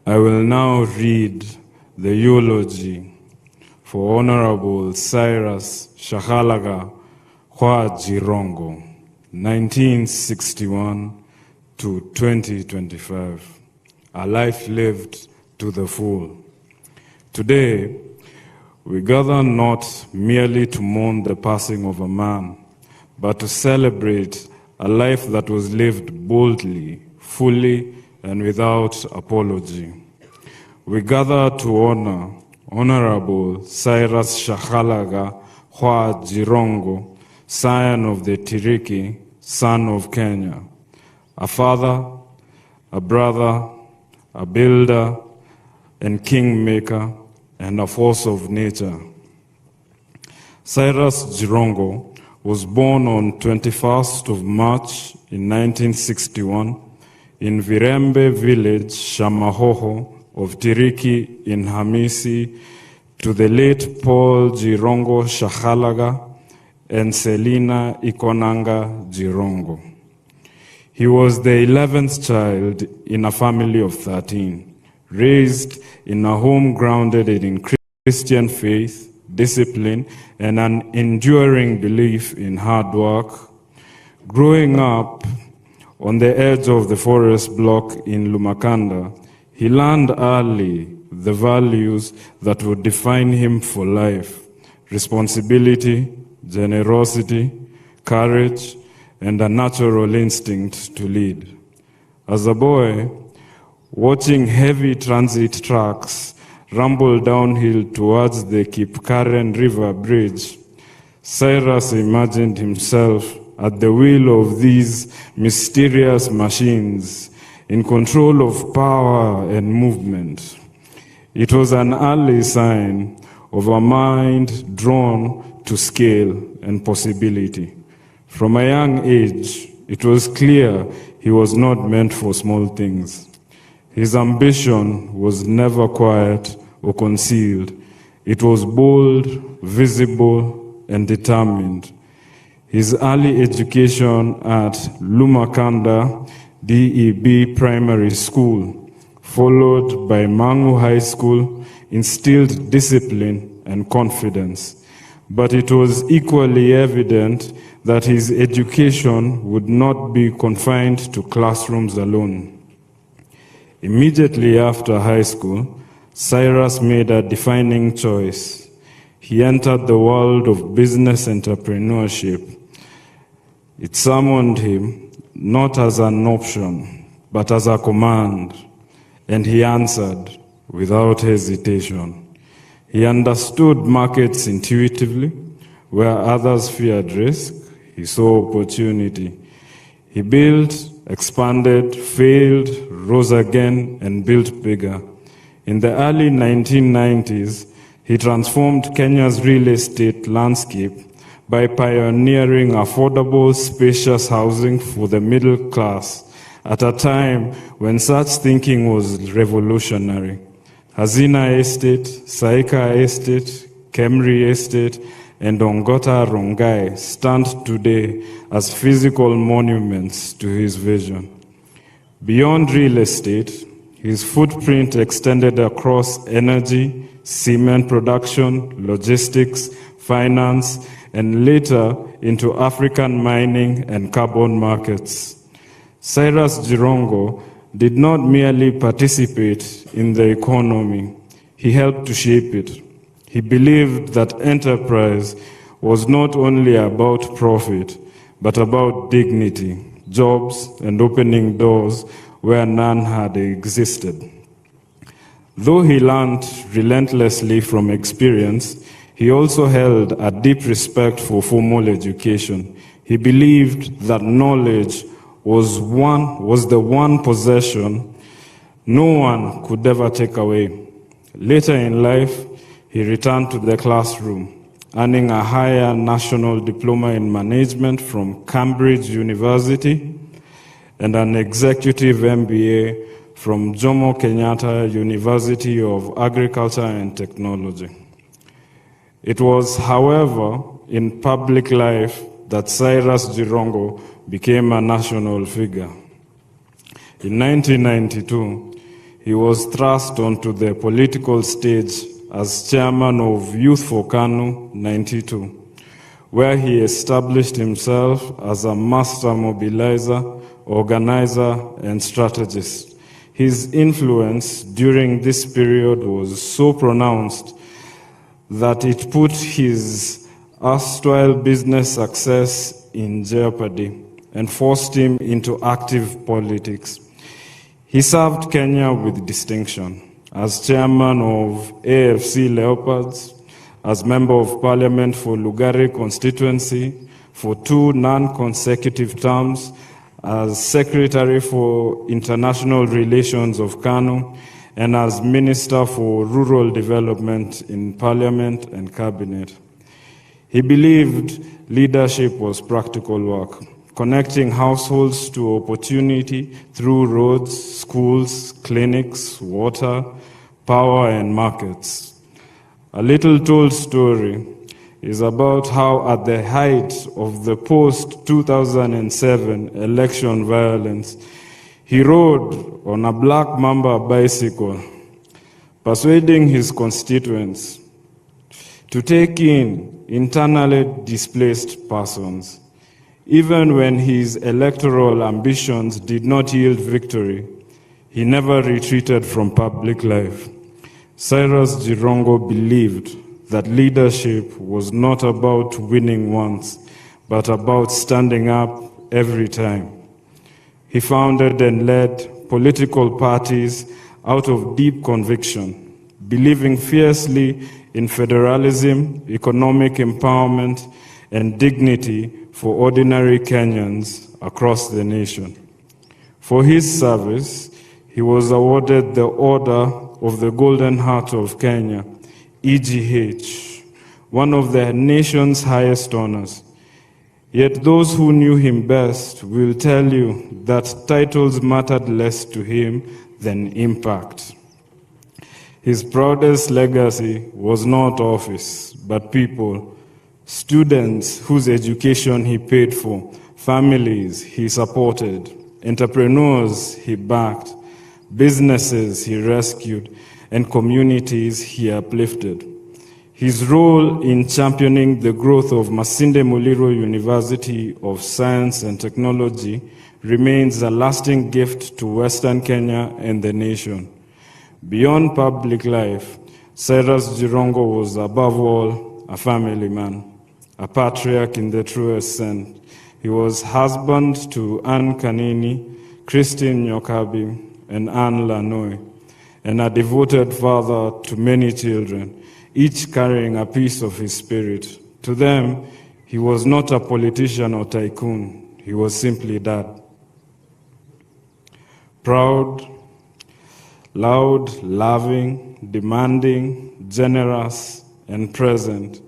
I will now read the eulogy for Honorable Cyrus Jirongo, 1961 to 2025, a life lived to the full. Today, we gather not merely to mourn the passing of a man, but to celebrate a life that was lived boldly, fully, and without apology. We gather to honor Honorable Cyrus Jirongo, scion of the Tiriki, son of Kenya, a father, a brother, a builder, and kingmaker, and a force of nature. Cyrus Jirongo was born on 21st of March in 1961 in Virembe village, Shamahoho of Tiriki in Hamisi, to the late Paul Jirongo Shahalaga and Selina Ikonanga Jirongo. He was the 11th child in a family of 13. Raised in a home grounded in Christian faith, discipline, and an enduring belief in hard work. Growing up on the edge of the forest block in Lumakanda, he learned early the values that would define him for life: responsibility, generosity, courage, and a natural instinct to lead. As a boy, watching heavy transit trucks rumble downhill towards the Kipkaren River Bridge, Cyrus imagined himself at the wheel of these mysterious machines, in control of power and movement. It was an early sign of a mind drawn to scale and possibility. From a young age, it was clear he was not meant for small things. His ambition was never quiet or concealed. It was bold, visible, and determined. His early education at Lumakanda DEB Primary School, followed by Mangu High School, instilled discipline and confidence. But it was equally evident that his education would not be confined to classrooms alone. Immediately after high school, Cyrus made a defining choice. He entered the world of business entrepreneurship. It summoned him not as an option, but as a command, and he answered without hesitation. He understood markets intuitively. Where others feared risk, he saw opportunity. He built, expanded, failed, rose again, and built bigger. In the early 1990s, he transformed Kenya's real estate landscape by pioneering affordable, spacious housing for the middle class at a time when such thinking was revolutionary. Hazina Estate, Saika Estate, Kemri Estate, and Ongota Rongai stand today as physical monuments to his vision. Beyond real estate, his footprint extended across energy, cement production, logistics, finance, and later into African mining and carbon markets. Cyrus Jirongo did not merely participate in the economy, he helped to shape it. He believed that enterprise was not only about profit, but about dignity, jobs, and opening doors where none had existed. Though he learned relentlessly from experience, he also held a deep respect for formal education. He believed that knowledge was the one possession no one could ever take away. Later in life, he returned to the classroom, earning a higher national diploma in management from Cambridge University and an executive MBA from Jomo Kenyatta University of Agriculture and Technology. It was, however, in public life that Cyrus Jirongo became a national figure. In 1992, he was thrust onto the political stage as chairman of Youth for KANU 92, where he established himself as a master mobilizer, organizer, and strategist. His influence during this period was so pronounced that it put his erstwhile business success in jeopardy and forced him into active politics. He served Kenya with distinction as chairman of AFC Leopards, as member of parliament for Lugari constituency for 2 non-consecutive terms, as secretary for international relations of KANU, and as minister for rural development in parliament and cabinet. He believed leadership was practical work, connecting households to opportunity through roads, schools, clinics, water, power, and markets. A little told story is about how at the height of the post-2007 election violence, he rode on a black Mamba bicycle, persuading his constituents to take in internally displaced persons. Even when his electoral ambitions did not yield victory, he never retreated from public life. Cyrus Jirongo believed that leadership was not about winning once, but about standing up every time. He founded and led political parties out of deep conviction, believing fiercely in federalism, economic empowerment, and dignity for ordinary Kenyans across the nation. For his service, he was awarded the Order of the Golden Heart of Kenya, EGH, one of the nation's highest honors. Yet those who knew him best will tell you that titles mattered less to him than impact. His proudest legacy was not office, but people, students whose education he paid for, families he supported, entrepreneurs he backed, businesses he rescued, and communities he uplifted. His role in championing the growth of Masinde Muliro University of Science and Technology remains a lasting gift to Western Kenya and the nation. Beyond public life, Cyrus Jirongo was above all a family man, a patriarch in the truest sense. He was husband to Anne Kanini, Christine Nyokabi, and Anne Lanoy, and a devoted father to many children, each carrying a piece of his spirit. To them, he was not a politician or tycoon. He was simply dad. Proud, loud, loving, demanding, generous, and present.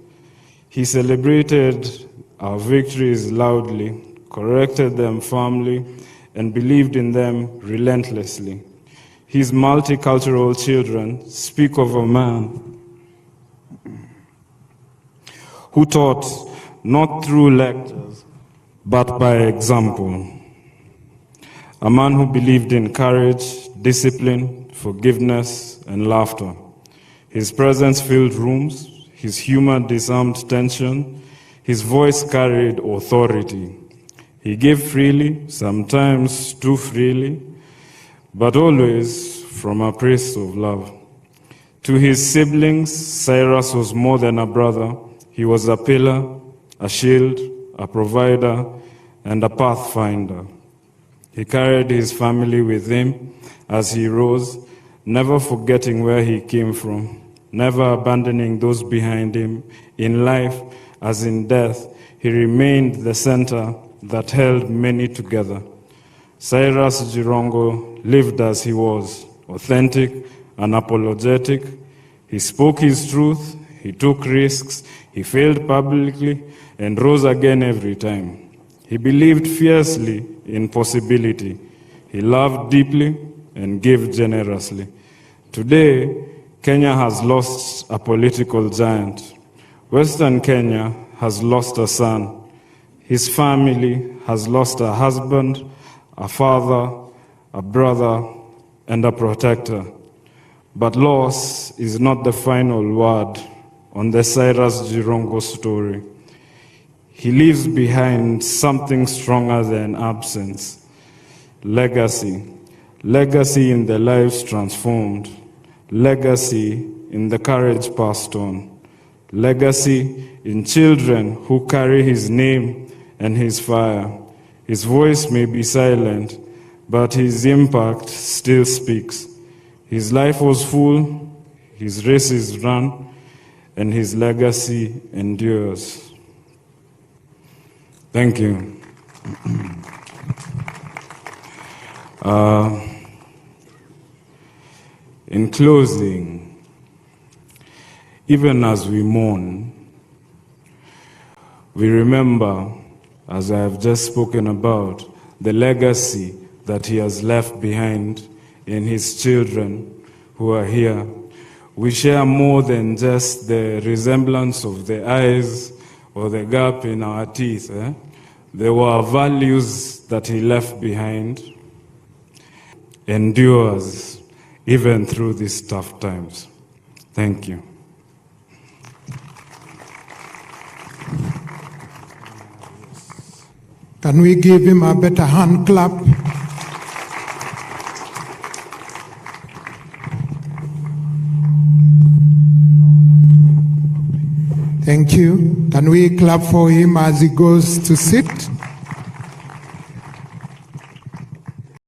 He celebrated our victories loudly, corrected them firmly, and believed in them relentlessly. His multicultural children speak of a man who taught not through lectures, but by example. A man who believed in courage, discipline, forgiveness, and laughter. His presence filled rooms, his humor disarmed tension, his voice carried authority. He gave freely, sometimes too freely, but always from a place of love. To his siblings, Cyrus was more than a brother. He was a pillar, a shield, a provider, and a pathfinder. He carried his family with him as he rose, never forgetting where he came from, never abandoning those behind him. In life, as in death, he remained the center that held many together. Cyrus Jirongo lived as he was, authentic, unapologetic. He spoke his truth, he took risks, he failed publicly, and rose again every time. He believed fiercely in possibility. He loved deeply and gave generously. Today, Kenya has lost a political giant. Western Kenya has lost a son. His family has lost a husband, a father, a brother, and a protector. But loss is not the final word on the Cyrus Jirongo story. He leaves behind something stronger than absence. Legacy. Legacy in the lives transformed. Legacy in the courage passed on. Legacy in children who carry his name and his fire. His voice may be silent, but his impact still speaks. His life was full, his race is run, and his legacy endures. Thank you. In closing, even as we mourn, we remember, as I have just spoken about, the legacy that he has left behind in his children who are here. We share more than just the resemblance of the eyes or the gap in our teeth. There were values that he left behind, endures even through these tough times. Thank you. Can we give him a better hand clap? Thank you. Can we clap for him as he goes to sit?